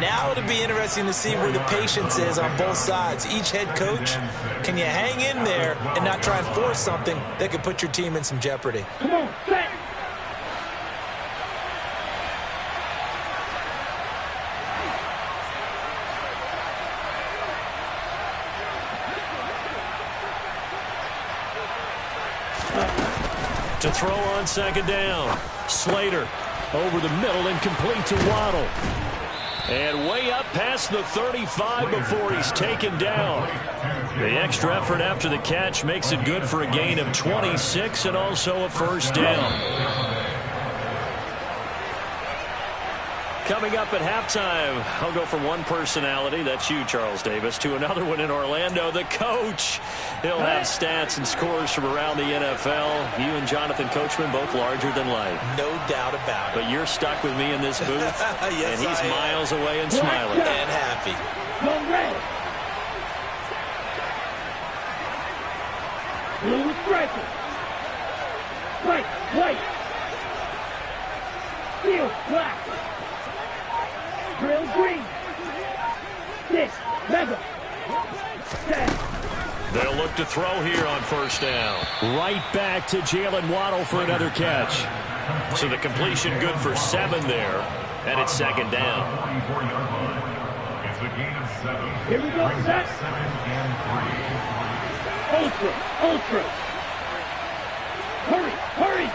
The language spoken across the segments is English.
Now it'll be interesting to see where the patience is on both sides. Each head coach, can you hang in there and not try and force something that could put your team in some jeopardy? Come on, set. To throw on second down. Slater over the middle and complete to Waddle. And way up past the 35 before he's taken down. The extra effort after the catch makes it good for a gain of 26 and also a first down. Coming up at halftime, I'll go from one personality, that's you, Charles Davis, to another one in Orlando, the coach. He'll have stats and scores from around the NFL. You and Jonathan Coachman both larger than life. No doubt about it. But you're stuck with me in this booth, yes, and he's miles away and smiling. And happy. Go red. Blue striker. White. Steel black. Drill green. This mega. They'll look to throw here on first down. Right back to Jalen Waddle for another catch. So the completion good for 7 there. And it's second down. It's a gain of 7. Here we go, set. 7 and 3. Ultra. Hurry.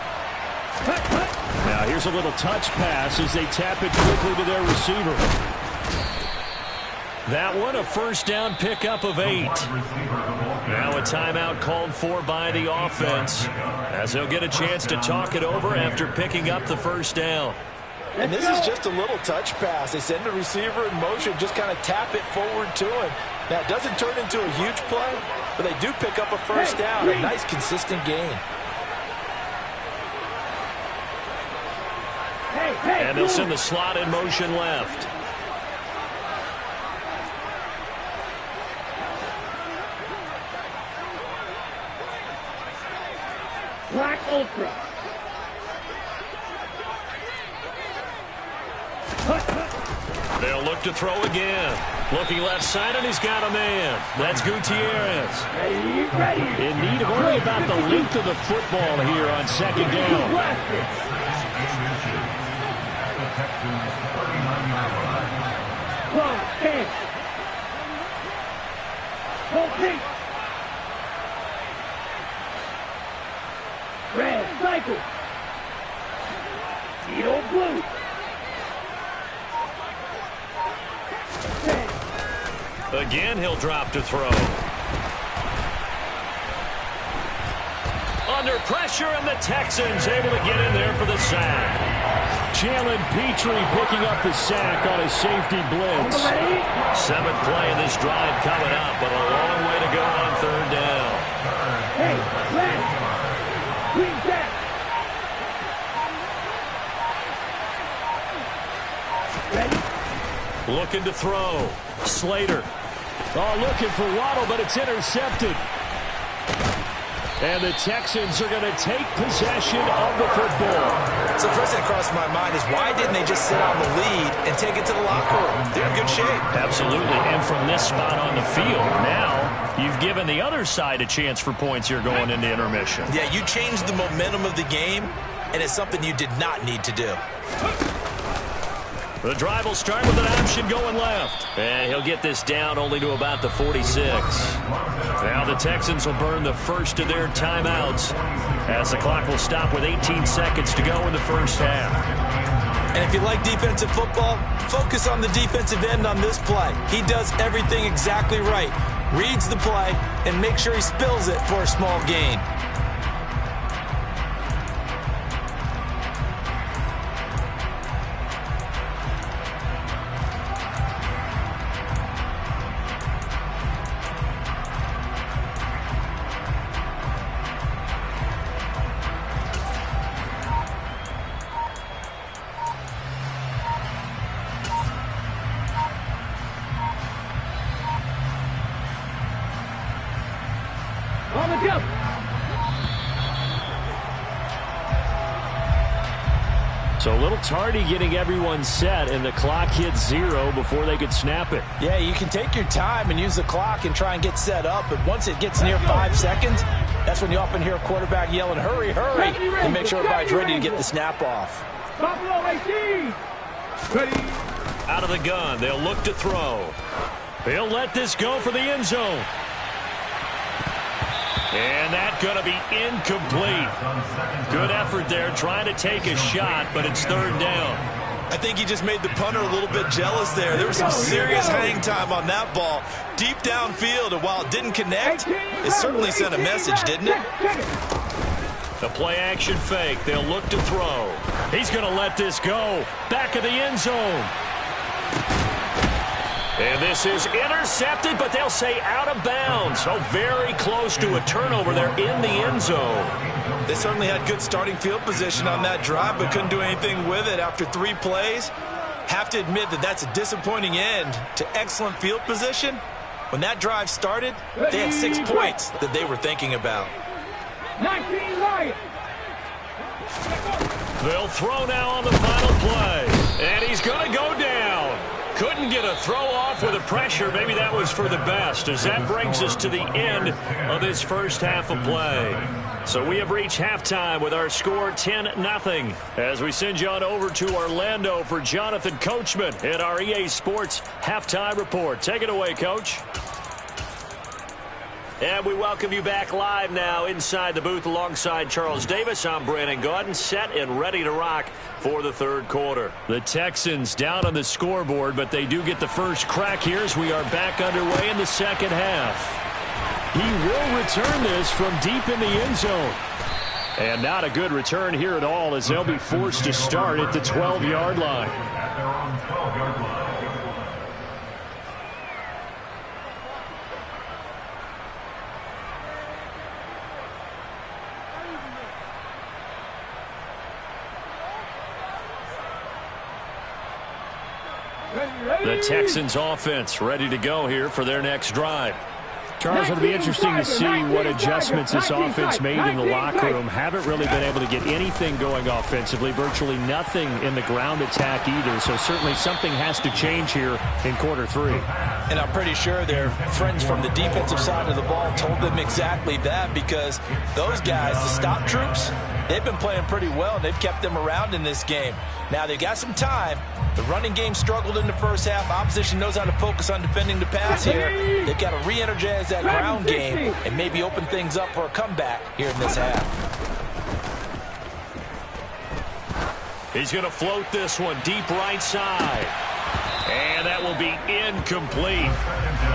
Cut. Now here's a little touch pass as they tap it quickly to their receiver. That one a first down pickup of 8. Now a timeout called for by the offense as they'll get a chance to talk it over after picking up the first down. And this is just a little touch pass. They send the receiver in motion, just kind of tap it forward to him. Now it doesn't turn into a huge play, but they do pick up a first down, a nice consistent gain. And they'll send the slot in motion left. Black Ultra. They'll look to throw again. Looking left side, and he's got a man. That's Gutierrez. Ready. In need of only about the length of the football here on second down. Red cycle. Yellow blue. Again, he'll drop to throw. Under pressure, and the Texans able to get in there for the sack. Jalen Petrie picking up the sack on a safety blitz. 7th play of this drive coming up, but a long way to go on third down. Hey, red. Green back. Ready? Looking to throw. Slater. Oh, looking for Waddle, but it's intercepted. And the Texans are going to take possession of the football. So the first thing that crossed my mind is why didn't they just sit on the lead and take it to the locker room? They're in good shape. Absolutely. And from this spot on the field, now you've given the other side a chance for points here going into intermission. Yeah, you changed the momentum of the game, and it's something you did not need to do. The drive will start with an option going left. And he'll get this down only to about the 46. Now the Texans will burn the first of their timeouts as the clock will stop with 18 seconds to go in the first half. And if you like defensive football, focus on the defensive end on this play. He does everything exactly right. Reads the play and makes sure he spills it for a small gain. So a little little tardy getting everyone set, and the clock hit 0 before they could snap it. Yeah, you can take your time and use the clock and try and get set up, but once it gets near 5 seconds, that's when you often hear a quarterback yelling, hurry, hurry, and make sure everybody's ready to get the snap off. Buffalo 18. Ready. Out of the gun, they'll look to throw. He'll let this go for the end zone. And that's going to be incomplete. Good effort there trying to take a shot, but it's 3rd down. I think he just made the punter a little bit jealous there. There was some serious hang time on that ball. Deep downfield, and while it didn't connect, it certainly sent a message, didn't it? The play action fake. They'll look to throw. He's going to let this go. Back of the end zone. And this is intercepted, but they'll say out of bounds. So very close to a turnover there in the end zone. They certainly had good starting field position on that drive, but couldn't do anything with it after 3 plays. Have to admit that that's a disappointing end to excellent field position. When that drive started, they had 6 points that they were thinking about. 19 Lions. They'll throw now on the final play. And he's going to go down. Couldn't get a throw off with the pressure. Maybe that was for the best, as that brings us to the end of this first half of play. So we have reached halftime with our score 10-0. As we send you on over to Orlando for Jonathan Coachman at our EA Sports Halftime Report. Take it away, Coach. And we welcome you back live now inside the booth alongside Charles Davis. I'm Brandon Gaudin, set and ready to rock for the 3rd quarter. The Texans down on the scoreboard, but they do get the first crack here as we are back underway in the second half. He will return this from deep in the end zone. And not a good return here at all, as they'll be forced to start at the 12-yard line. At their own 12-yard line. The Texans offense ready to go here for their next drive. Charles, it'll be interesting to see what adjustments this offense made in the locker room. Haven't really been able to get anything going offensively, virtually nothing in the ground attack either. So certainly something has to change here in quarter 3. And I'm pretty sure their friends from the defensive side of the ball told them exactly that, because those guys, the stop troops, they've been playing pretty well. They've kept them around in this game. Now they've got some time. The running game struggled in the first half. Opposition knows how to focus on defending the pass here. They've got to re-energize that ground game and maybe open things up for a comeback here in this half. He's going to float this one deep right side. And that will be incomplete.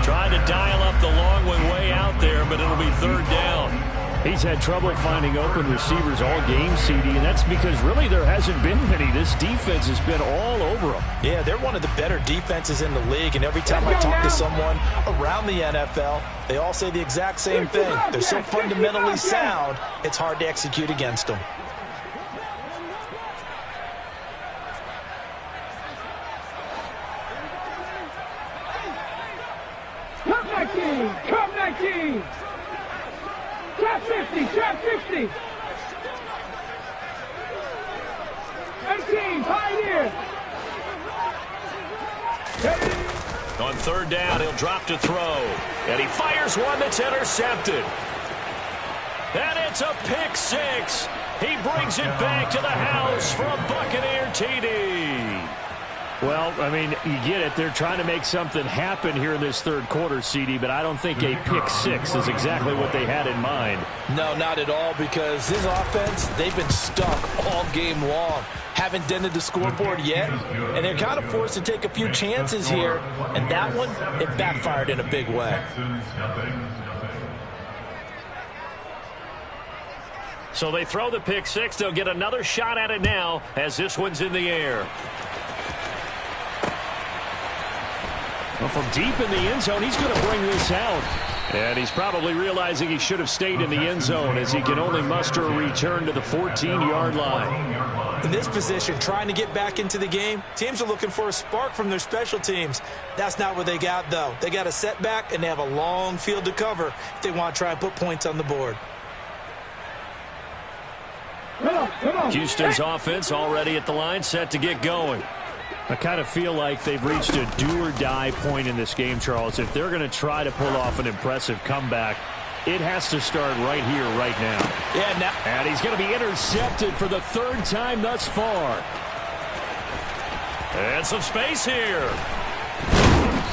Trying to dial up the long one way out there, but it'll be 3rd down. He's had trouble finding open receivers all game, CD, and that's because really there hasn't been many. This defense has been all over them. Yeah, they're one of the better defenses in the league, and every time I talk to someone around the NFL, they all say the exact same thing. They're so fundamentally sound, it's hard to execute against them. Come 19. Trap 50, trap 50. 18, Pioneer. On 3rd down, he'll drop to throw. And he fires one that's intercepted. And it's a pick 6. He brings it back to the house for a Buccaneer TD. Well, I mean, you get it. They're trying to make something happen here in this 3rd quarter, CD, but I don't think a pick 6 is exactly what they had in mind. No, not at all, because this offense, they've been stuck all game long. Haven't dented the scoreboard yet, and they're kind of forced to take a few chances here, and that one, it backfired in a big way. So they throw the pick 6. They'll get another shot at it now as this one's in the air. Well, from deep in the end zone, he's going to bring this out. And he's probably realizing he should have stayed in the end zone, as he can only muster a return to the 14-yard line. In this position, trying to get back into the game, teams are looking for a spark from their special teams. That's not what they got, though. They got a setback, and they have a long field to cover if they want to try and put points on the board. Houston's offense already at the line, set to get going. I kind of feel like they've reached a do-or-die point in this game, Charles. If they're going to try to pull off an impressive comeback, it has to start right here, right now. Yeah, and he's going to be intercepted for the third time thus far. And some space here.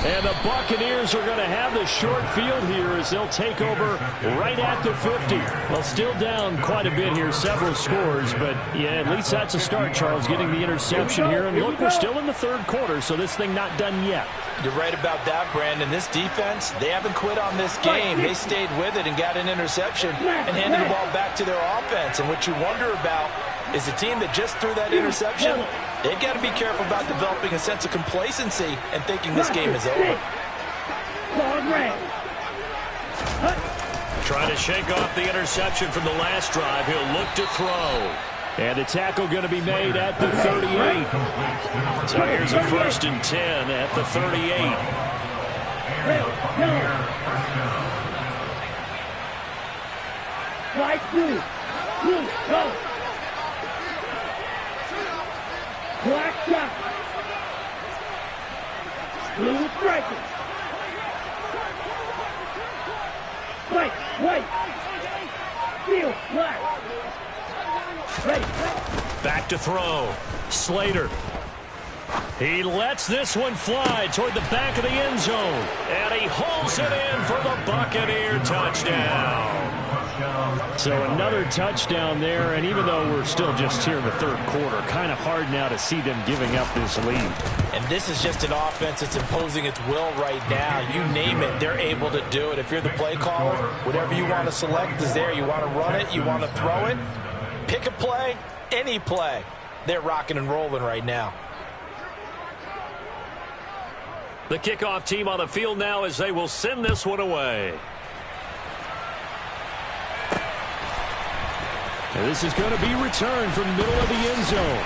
And the Buccaneers are going to have the short field here as they'll take over right at the 50. Well, still down quite a bit here, several scores, but yeah, at least that's a start, Charles, getting the interception here. And look, we're still in the third quarter, so this thing not done yet. You're right about that, Brandon. This defense, they haven't quit on this game. They stayed with it and got an interception and handed the ball back to their offense. And what you wonder about is the team that just threw that interception, they've got to be careful about developing a sense of complacency and thinking this game is over. Trying to shake off the interception from the last drive. He'll look to throw. And the tackle going to be made at the 38. So here's a 1st and 10 at the 38. Right through. Go. Black shot. Blue striker. White. Steel, black. Back to throw. Slater. He lets this one fly toward the back of the end zone. And he hauls it in for the Buccaneer touchdown. So another touchdown there, and even though we're still just here in the third quarter, kind of hard now to see them giving up this lead. And this is just an offense that's imposing its will right now. You name it, they're able to do it. If you're the play caller, whatever you want to select is there. You want to run it, you want to throw it, pick a play, any play. They're rocking and rolling right now. The kickoff team on the field now as they will send this one away. And this is going to be returned from the middle of the end zone.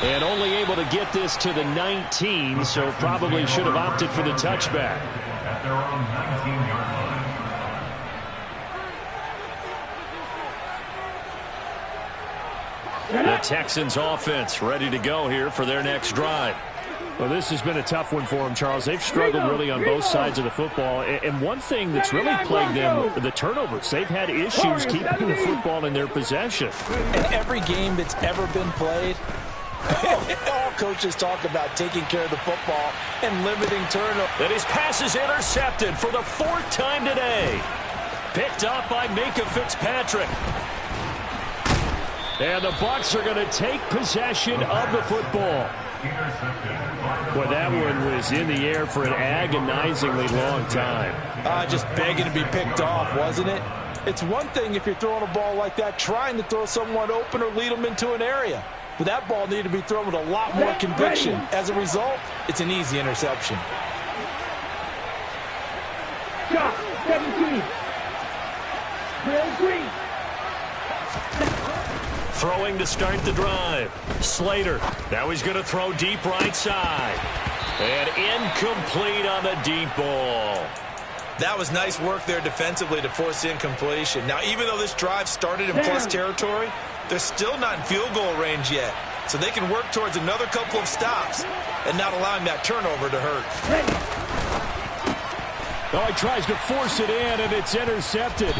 And only able to get this to the 19, so probably should have opted for the touchback. At their own 19-yard line. The Texans offense ready to go here for their next drive. Well, this has been a tough one for them, Charles. They've struggled really on both sides of the football. And one thing that's really plagued them, the turnovers. They've had issues keeping the football in their possession. In every game that's ever been played, all coaches talk about taking care of the football and limiting turnovers. And his pass is intercepted for the 4th time today. Picked up by Minka Fitzpatrick. And the Bucs are going to take possession of the football. Boy, that one was in the air for an agonizingly long time. Just begging to be picked off, wasn't it? It's one thing if you're throwing a ball like that, trying to throw someone open or lead them into an area. But that ball needed to be thrown with a lot more conviction. As a result, it's an easy interception. Shot, 17. Bill Green. Throwing to start the drive. Slater. Now he's going to throw deep right side. And incomplete on the deep ball. That was nice work there defensively to force incompletion. Now, even though this drive started in plus territory, they're still not in field goal range yet. So they can work towards another couple of stops and not allowing that turnover to hurt. Oh, he tries to force it in, and it's intercepted.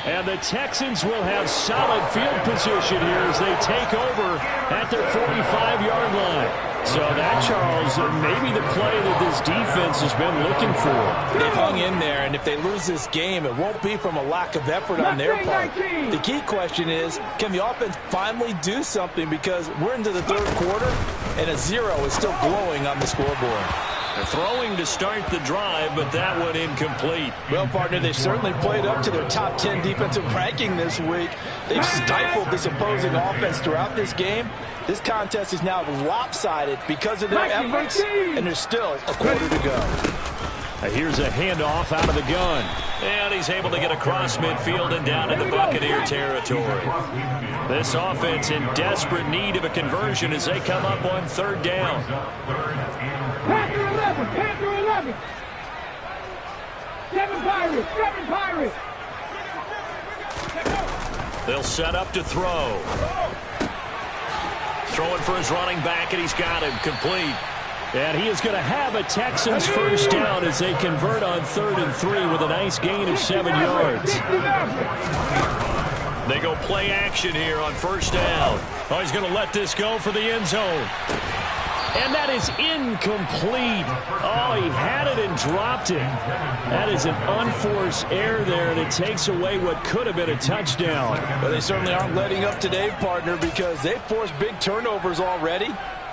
And the Texans will have solid field position here as they take over at their 45-yard line. So that, Charles, maybe the play that this defense has been looking for. They've hung in there, and if they lose this game, it won't be from a lack of effort on their part. The key question is, can the offense finally do something? Because we're into the third quarter, and a 0 is still glowing on the scoreboard. They're throwing to start the drive, but that one incomplete. Well, partner, they've certainly played up to their top 10 defensive ranking this week. They've stifled this opposing offense throughout this game. This contest is now lopsided because of their efforts, and there's still a quarter to go. Here's a handoff out of the gun. And he's able to get across midfield and down into Buccaneer territory. This offense in desperate need of a conversion as they come up on 3rd down. Panther 11. 7 Pirates. They'll set up to throw. Throwing for his running back, and he's got him complete. And he is going to have a Texans first down as they convert on 3rd and 3 with a nice gain of 7 yards. They go play action here on first down. Oh, he's going to let this go for the end zone. And that is incomplete. Oh, he had it and dropped it. That is an unforced error there, and it takes away what could have been a touchdown. Well, they certainly aren't letting up today, partner, because they've forced big turnovers already,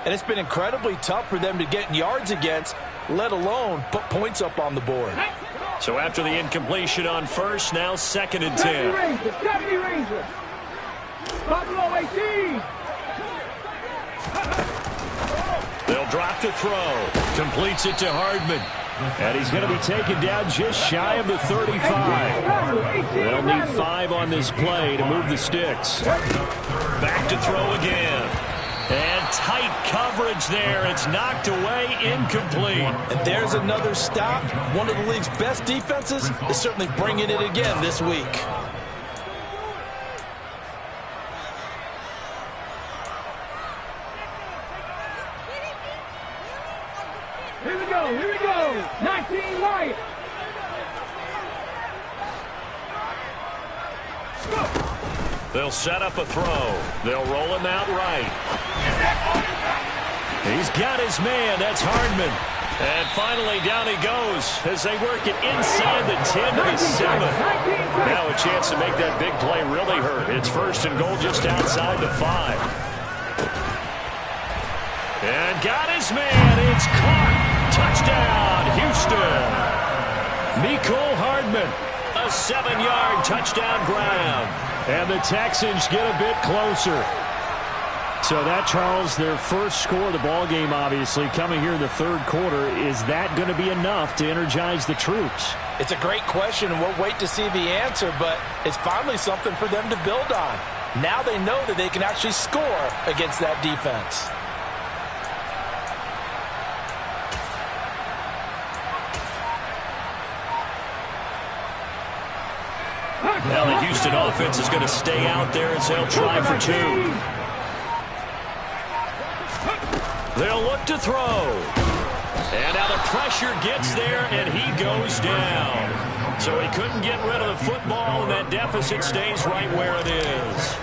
and it's been incredibly tough for them to get yards against, let alone put points up on the board. So after the incompletion on first, now 2nd and 10. Deputy Ranger. Buffalo 18. They'll drop to throw. Completes it to Hardman. And he's going to be taken down just shy of the 35. They'll need 5 on this play to move the sticks. Back to throw again. And tight coverage there. It's knocked away, incomplete. And there's another stop. One of the league's best defenses is certainly bringing it again this week. Here we go. 19 Wyatt. They'll set up a throw. They'll roll him out right. He's got his man. That's Hardman. And finally down he goes as they work it inside the 10 to the 7. Now a chance to make that big play really hurt. It's 1st and goal just outside the 5. And got his man. It's caught. Touchdown, Houston. Mecole Hardman. A 7-yard touchdown grab. And the Texans get a bit closer. So that, Charles, their first score of the ball game, obviously, coming here in the 3rd quarter. Is that going to be enough to energize the troops? It's a great question, and we'll wait to see the answer, but it's finally something for them to build on. Now they know that they can actually score against that defense. Now the Houston offense is going to stay out there as they'll try for 2. They'll look to throw. And now the pressure gets there, and he goes down. So he couldn't get rid of the football, and that deficit stays right where it is.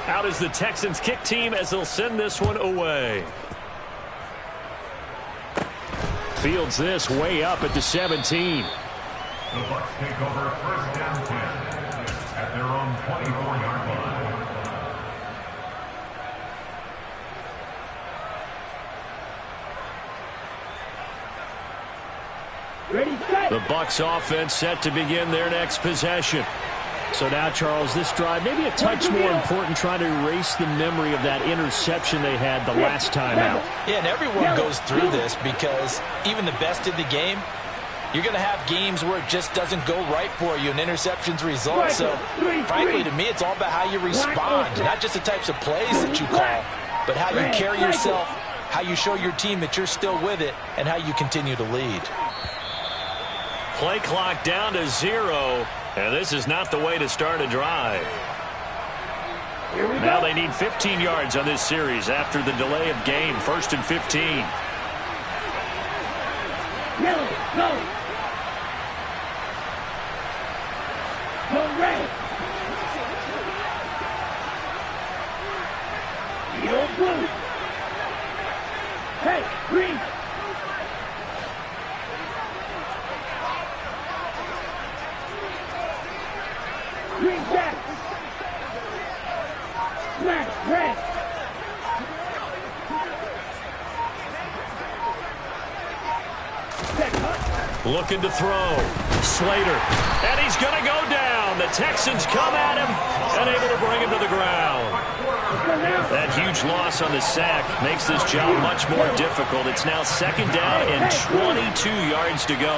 Out is the Texans kick team as they'll send this one away. Fields this way up at the 17. The Bucs take over 1st down 10 at their own 24-yard line. The Bucs offense set to begin their next possession. So now, Charles, this drive maybe a touch more important, trying to erase the memory of that interception they had the last time out. Yeah, and everyone goes through this because even the best in the game, you're going to have games where it just doesn't go right for you and interceptions result. So, frankly, to me, it's all about how you respond, not just the types of plays that you call, but how you carry yourself, how you show your team that you're still with it, and how you continue to lead. Play clock down to 0, and this is not the way to start a drive. Now they need 15 yards on this series after the delay of game. 1st and 15. Go red. Yellow blue. Hey, green. Green jack. Smash red. Looking to throw. Slater. And he's going to go down. The Texans come at him and able to bring him to the ground. That huge loss on the sack makes this job much more difficult. It's now 2nd down and 22 yards to go.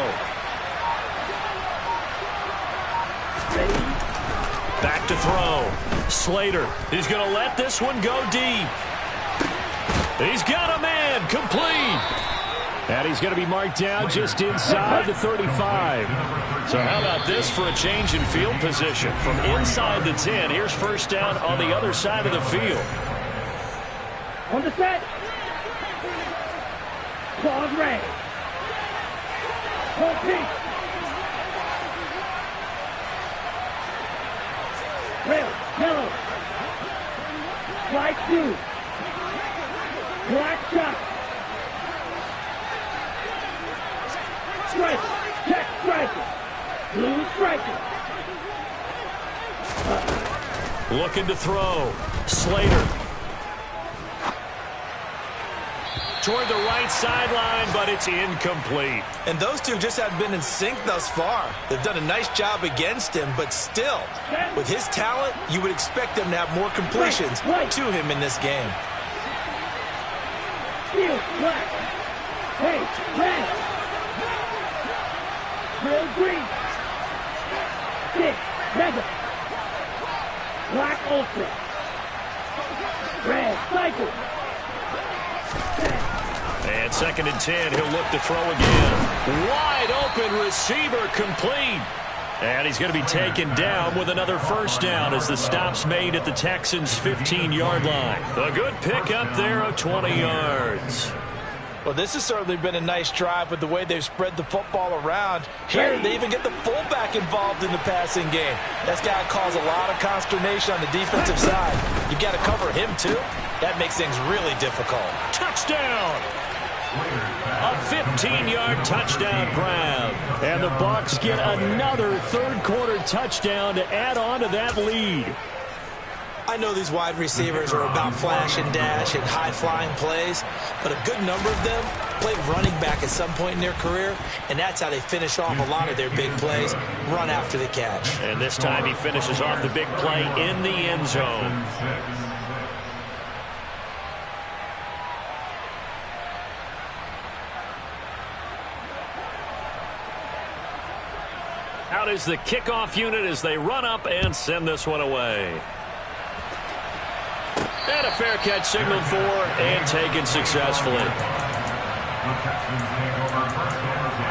Back to throw. Slater. He's going to let this one go deep. He's got a man. Complete. And he's going to be marked down just inside the 35. So how about this for a change in field position? From inside the 10, here's first down on the other side of the field. On the set. Claws red. Hold pink. Red, yellow. White 2. Black shot. Striker. Check striker. Blue striker. Looking to throw. Slater. Toward the right sideline, but it's incomplete. And those two just have been in sync thus far. They've done a nice job against him, but still, with his talent, you would expect them to have more completions to him in this game. Steel, black. Hey, red. Real green. Six, mega. Black ultra. Red, cycle. And 2nd and 10, he'll look to throw again. Wide open receiver complete. And he's going to be taken down with another first down as the stop's made at the Texans' 15-yard line. A good pickup there of 20 yards. Well, this has certainly been a nice drive with the way they've spread the football around. Here, they even get the fullback involved in the passing game. That's got to cause a lot of consternation on the defensive side. You've got to cover him, too. That makes things really difficult. Touchdown! A 15-yard touchdown grab. And the Bucs get another third-quarter touchdown to add on to that lead. I know these wide receivers are about flash and dash and high-flying plays, but a good number of them played running back at some point in their career, and that's how they finish off a lot of their big plays, run after the catch. And this time he finishes off the big play in the end zone. Out is the kickoff unit as they run up and send this one away. And a fair catch signaled for and taken successfully. The Texans take over first down and 10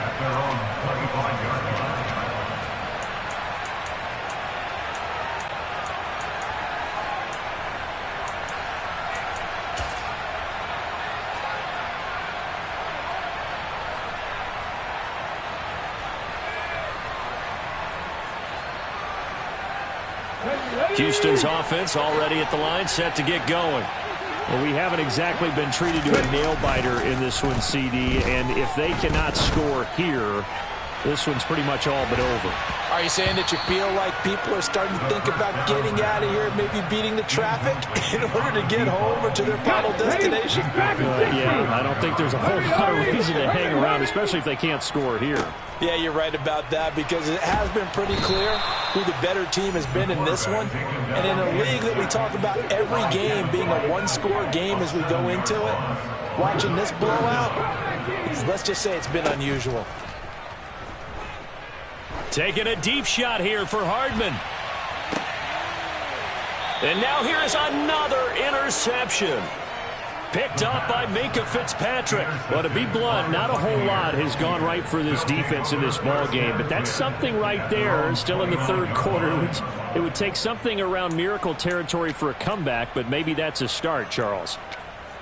at their own 25-yard line. Houston's offense already at the line, set to get going. Well, we haven't exactly been treated to a nail-biter in this one, CD, and if they cannot score here, this one's pretty much all but over. Are you saying that you feel like people are starting to think about getting out of here, maybe beating the traffic in order to get home or to their final destination? Yeah, I don't think there's a whole lot of reason to hang around, especially if they can't score here. Yeah, you're right about that because it has been pretty clear who the better team has been in this one. And in a league that we talk about every game being a one-score game as we go into it, watching this blowout, let's just say it's been unusual. Taking a deep shot here for Hardman. And now here's another interception. Picked up by Minkah Fitzpatrick. Well, to be blunt, not a whole lot has gone right for this defense in this ball game, but that's something right there. Still in the third quarter. It would take something around miracle territory for a comeback, but maybe that's a start, Charles.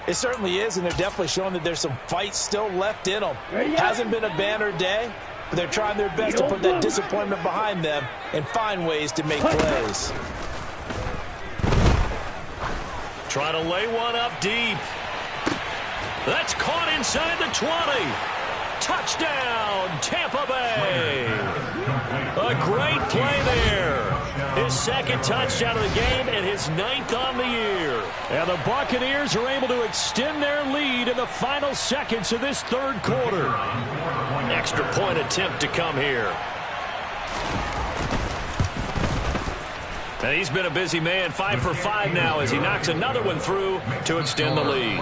It certainly is, and they're definitely showing that there's some fight still left in them. Hasn't been a banner day, but they're trying their best to put that disappointment behind them and find ways to make plays. Trying to lay one up deep. That's caught inside the 20. Touchdown, Tampa Bay. A great play there. His second touchdown of the game and his 9th on the year. And the Buccaneers are able to extend their lead in the final seconds of this third quarter. Extra point attempt to come here. And he's been a busy man, 5 for 5 now as he knocks another one through to extend the lead.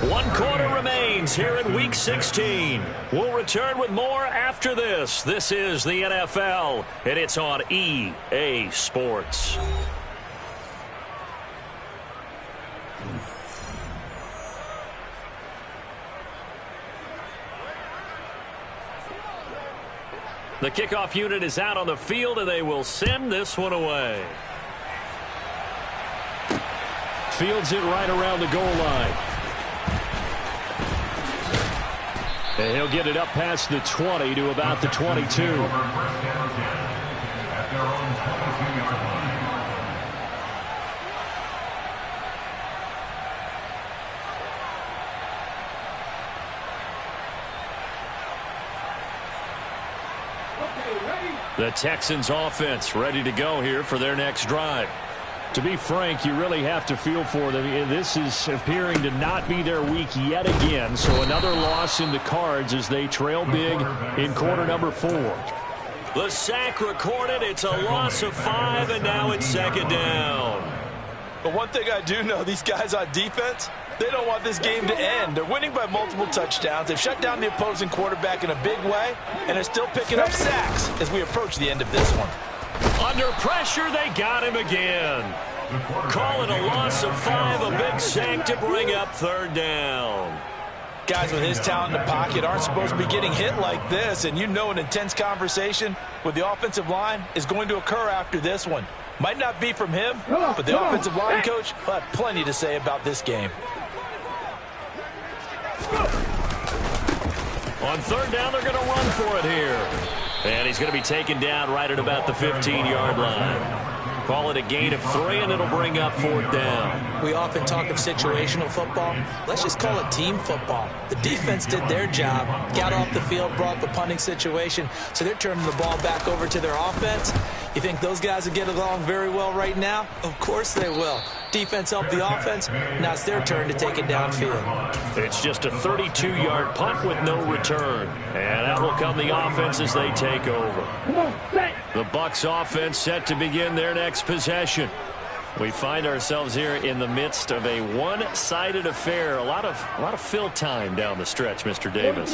1 quarter remains here in Week 16. We'll return with more after this. This is the NFL, and it's on EA Sports. The kickoff unit is out on the field, and they will send this one away. Fields it right around the goal line. And he'll get it up past the 20 to about the 22. The Texans offense ready to go here for their next drive. To be frank, you really have to feel for them. This is appearing to not be their week yet again. So another loss in the cards as they trail big in quarter number 4. The sack recorded. It's a loss of 5, and now it's second down. But one thing I do know, these guys on defense, they don't want this game to end. They're winning by multiple touchdowns. They've shut down the opposing quarterback in a big way, and they're still picking up sacks as we approach the end of this one. Under pressure, they got him again. Call it a loss of 5, a big sack to bring up third down. Guys with his talent in the pocket aren't supposed to be getting hit like this, and you know an intense conversation with the offensive line is going to occur after this one. Might not be from him, but the offensive line coach will have plenty to say about this game. On third down, they're going to run for it here. And he's going to be taken down right at about the 15-yard line. Call it a gain of 3, and it'll bring up fourth down. We often talk of situational football. Let's just call it team football. The defense did their job, got off the field, brought the punting situation, so they're turning the ball back over to their offense. You think those guys will get along very well right now? Of course they will. Defense helped the offense. Now it's their turn to take it downfield. It's just a 32-yard punt with no return. And that will come the offense as they take over. The Bucs offense set to begin their next possession. We find ourselves here in the midst of a one-sided affair. A lot of fill time down the stretch, Mr. Davis.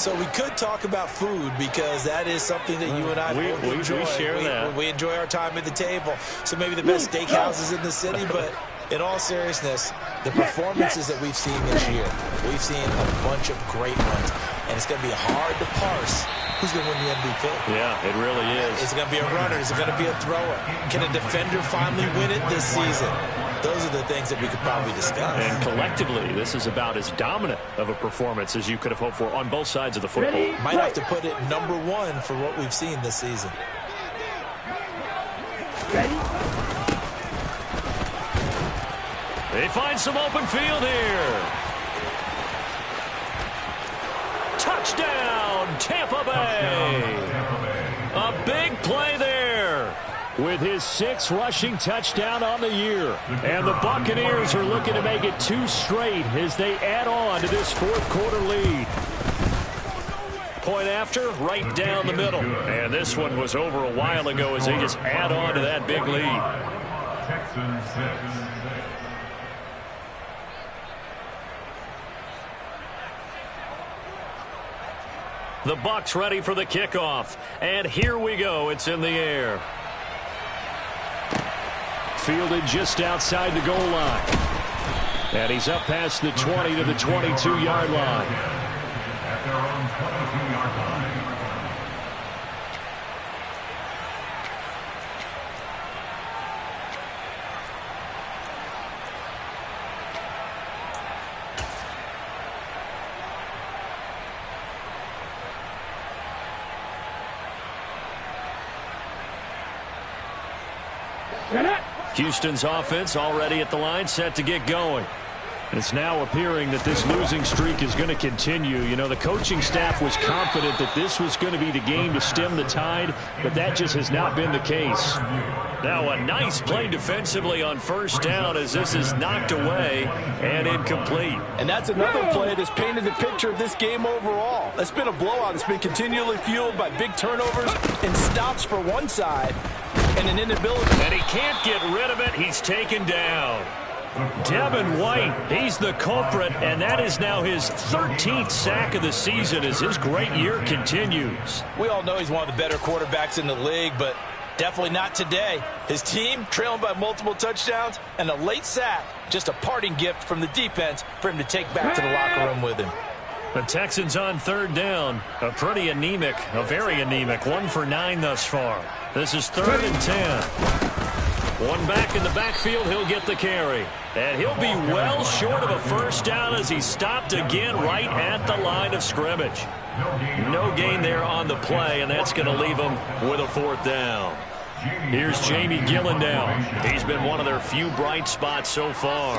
So we could talk about food because that is something that you and I both enjoy. We share that. We enjoy our time at the table. So maybe the best steakhouses in the city, but in all seriousness, the performances that we've seen this year, we've seen a bunch of great ones, and it's going to be hard to parse who's going to win the MVP. Yeah, it really is. Is it going to be a runner? Is it going to be a thrower? Can a defender finally win it this season? Those are the things that we could probably discuss. And collectively, this is about as dominant of a performance as you could have hoped for on both sides of the football. Might have to put it number 1 for what we've seen this season. They find some open field here. Touchdown, Tampa Bay. A big play there. With his 6th rushing touchdown on the year. And the Buccaneers are looking to make it 2 straight as they add on to this fourth quarter lead. Point after, right down the middle. And this one was over a while ago as they just add on to that big lead. Texans 6. The Bucs ready for the kickoff. And here we go. It's in the air. Fielded just outside the goal line. And he's up past the 20 to the 22-yard line. At their own 22-yard line. Houston's offense already at the line, set to get going. It's now appearing that this losing streak is going to continue. You know, the coaching staff was confident that this was going to be the game to stem the tide, but that just has not been the case. Now a nice play defensively on first down as this is knocked away and incomplete. And that's another play that's painted the picture of this game overall. It's been a blowout. It's been continually fueled by big turnovers and stops for one side and an inability. And he can't get rid of it. He's taken down. Devin White, he's the culprit, and that is now his 13th sack of the season as his great year continues. We all know he's one of the better quarterbacks in the league, but definitely not today. His team trailing by multiple touchdowns and a late sack, just a parting gift from the defense for him to take back to the locker room with him. The Texans on third down. A very anemic, 1 for 9 thus far. This is 3rd and 10. One back in the backfield, he'll get the carry. And he'll be well short of a first down as he's stopped again right at the line of scrimmage. No gain there on the play, and that's going to leave him with a 4th down. Here's Jamie Gillen now. He's been one of their few bright spots so far.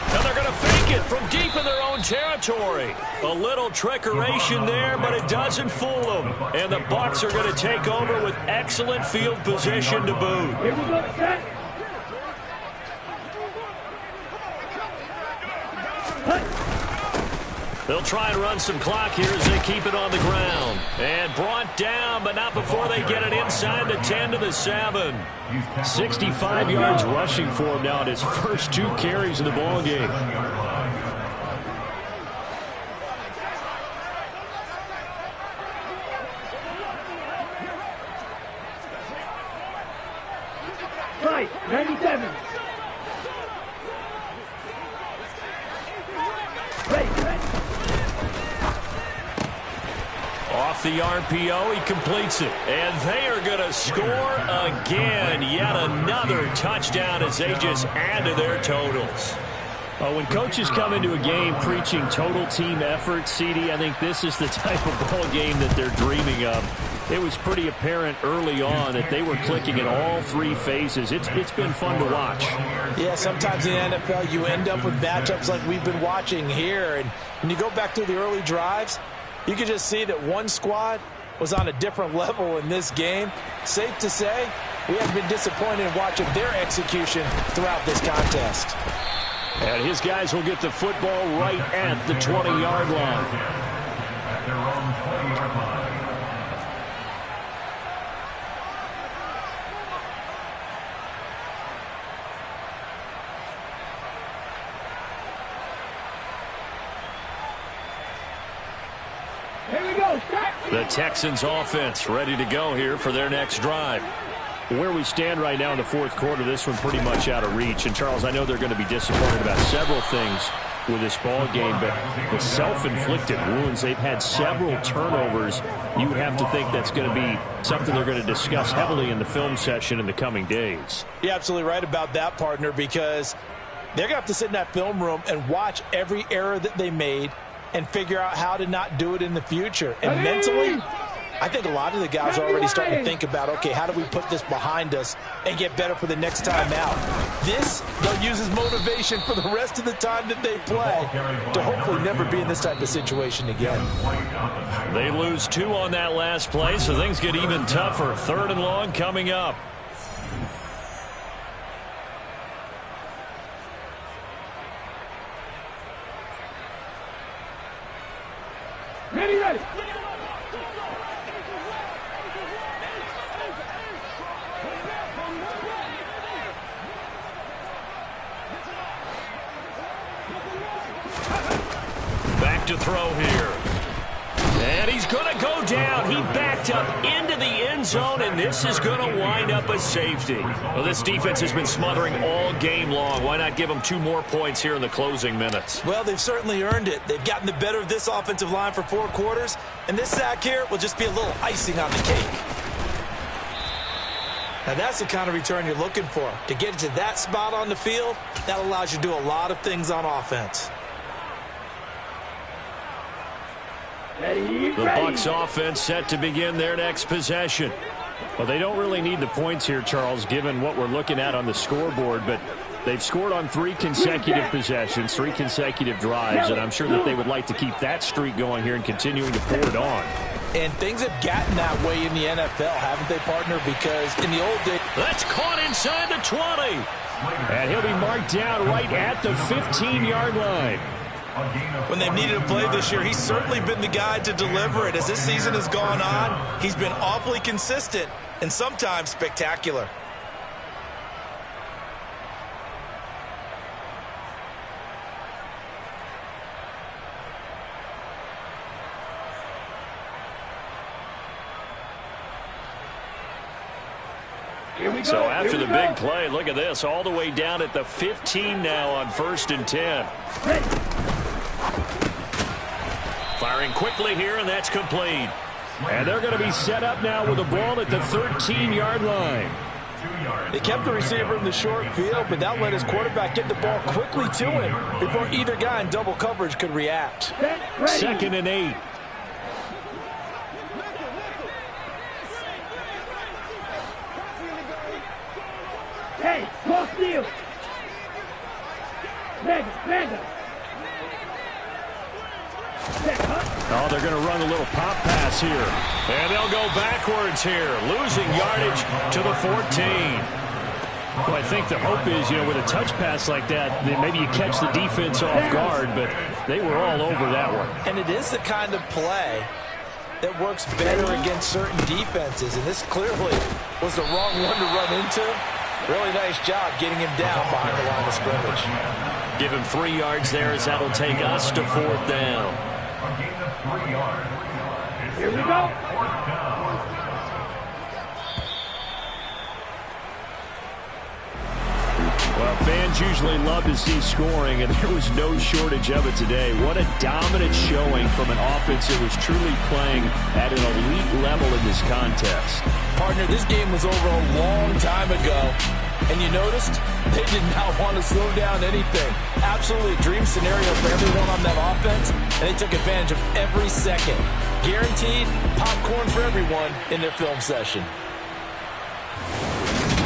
And they're going to fake it from deep in their own territory. A little trickeration there, but it doesn't fool them. And the Bucs are going to take over with excellent field position to boot. Here we go, set. They'll try and run some clock here as they keep it on the ground. And brought down, but not before they get it inside the 10 to the 7. 65 yards rushing for him now in his first 2 carries of the ball game. Right, 97. Off the RPO, he completes it. And they are going to score again. Yet another touchdown as they just add to their totals. When coaches come into a game preaching total team effort, CD, I think this is the type of ball game that they're dreaming of. It was pretty apparent early on that they were clicking in all 3 phases. It's been fun to watch. Yeah, sometimes in the NFL you end up with matchups like we've been watching here. And when you go back through the early drives, you can just see that one squad was on a different level in this game. Safe to say, we have been disappointed in watching their execution throughout this contest. And his guys will get the football right at the 20-yard line. At their own 20-yard line. Here we go, set. The Texans offense ready to go here for their next drive. Where we stand right now in the 4th quarter, this one pretty much out of reach. And, Charles, I know they're going to be disappointed about several things with this ball game, but the self-inflicted wounds, they've had several turnovers. You would have to think that's going to be something they're going to discuss heavily in the film session in the coming days. You're absolutely right about that, partner, because they're going to have to sit in that film room and watch every error that they made and figure out how to not do it in the future. And mentally, I think a lot of the guys are already starting to think about, okay, how do we put this behind us and get better for the next time out? This, they'll use as motivation for the rest of the time that they play to hopefully never be in this type of situation again. They lose 2 on that last play, so things get even tougher. 3rd and long coming up. Ready, ready. Back to throw here. And he's going to go down. He backed up into the end zone, and this is going to wind up a safety. Well, this defense has been smothering all game long. Why not give them 2 more points here in the closing minutes? Well, they've certainly earned it. They've gotten the better of this offensive line for 4 quarters, and this sack here will just be a little icing on the cake. Now, that's the kind of return you're looking for. To get to that spot on the field, that allows you to do a lot of things on offense. Ready, The Bucs offense set to begin their next possession. Well, they don't really need the points here, Charles, given what we're looking at on the scoreboard, but they've scored on 3 consecutive possessions, 3 consecutive drives, and I'm sure that they would like to keep that streak going here and continuing to pour it on. And things have gotten that way in the NFL, haven't they, partner? Because in the old days... That's caught inside the 20. And he'll be marked down right at the 15-yard line. When they've needed a play this year, he's certainly been the guy to deliver it. As this season has gone on, he's been awfully consistent and sometimes spectacular. So after the big play, look at this, all the way down at the 15 now on 1st and 10. Firing quickly here, and that's complete. And they're going to be set up now with the ball at the 13-yard line. They kept the receiver in the short field, but that let his quarterback get the ball quickly to him before either guy in double coverage could react. 2nd and 8. Hey, cross field. Mega. Oh, they're going to run a little pop pass here. And they'll go backwards here, losing yardage to the 14. Well, I think the hope is, with a touch pass like that, then maybe you catch the defense off guard, but they were all over that one. And it is the kind of play that works better against certain defenses, and this clearly was the wrong one to run into. Really nice job getting him down behind the line of scrimmage. Give him 3 yards there as that'll take us to 4th down. Here we go. Well, fans usually love to see scoring, and there was no shortage of it today. What a dominant showing from an offense that was truly playing at an elite level in this contest. Partner, this game was over a long time ago, and you noticed they did not want to slow down anything. Absolutely a dream scenario for everyone on that offense, and they took advantage of every second. Guaranteed popcorn for everyone in their film session.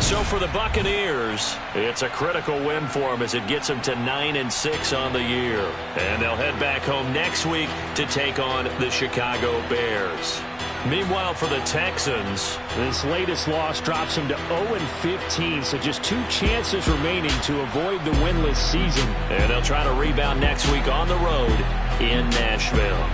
So for the Buccaneers, it's a critical win for them as it gets them to 9-6 on the year. And they'll head back home next week to take on the Chicago Bears. Meanwhile, for the Texans, this latest loss drops them to 0-15, so just 2 chances remaining to avoid the winless season. And they'll try to rebound next week on the road in Nashville.